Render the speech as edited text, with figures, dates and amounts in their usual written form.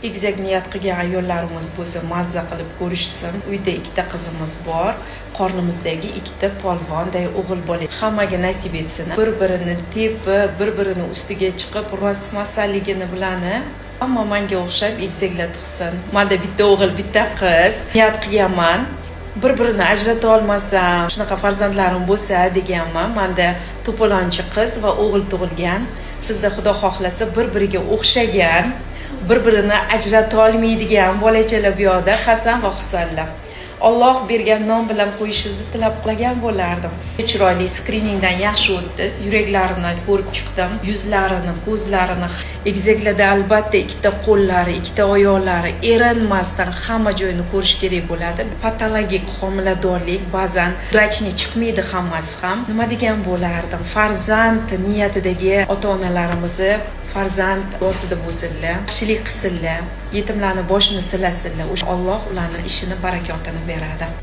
Egizak niyat qilgan ayollarimiz bo'lsa, mazza qilib ko'rishsin. Uyda ikkita qizimiz bor. Qornimizdagi ikkita polvonday o'g'il bola. Hammaga nasib etsin. Bir-birini tepib, bir-birini ustiga chiqib, rostmasaligini bilani. Ammo menga o'xshab egizaklar tug'sin. Menda bitta o'g'il, bitta qiz. Niyat qilganman. Bir-birini ajrata olmasam, shunaqa farzandlarim bo'lsa deganman. Menda to'polonchi qiz va o'g'il tug'ilgan. Sizda Xudo xohlasa bir-biriga o'xshagan, bir-birini ajrata olmaydigan bolachalar bu yoqda Hasan va Husanlar. Alloh bergan nom bilan qo'yishingizni tilab qolgan bo'lardim. Chiroyli skriningdan yaxshi o'tdi. Yuraklarini ko'rib chiqdim, yuzlarini, ko'zlarini. Egizaklarda albatta ikkita qo'llari, ikkita oyoqlari erinmasdan hamma joyini ko'rish kerak bo'ladi. Patologik homiladorlik ba'zan udachniy chiqmaydi hammasi ham. Nima degan bo'lardim? Farzand niyatidagi ota-onalarimizni farzand ostida bo'lsinlar, yaxshilik qilsinlar, yetimlarning boshini silasinlar. O'sha Alloh ularning ishini barakotini beradi.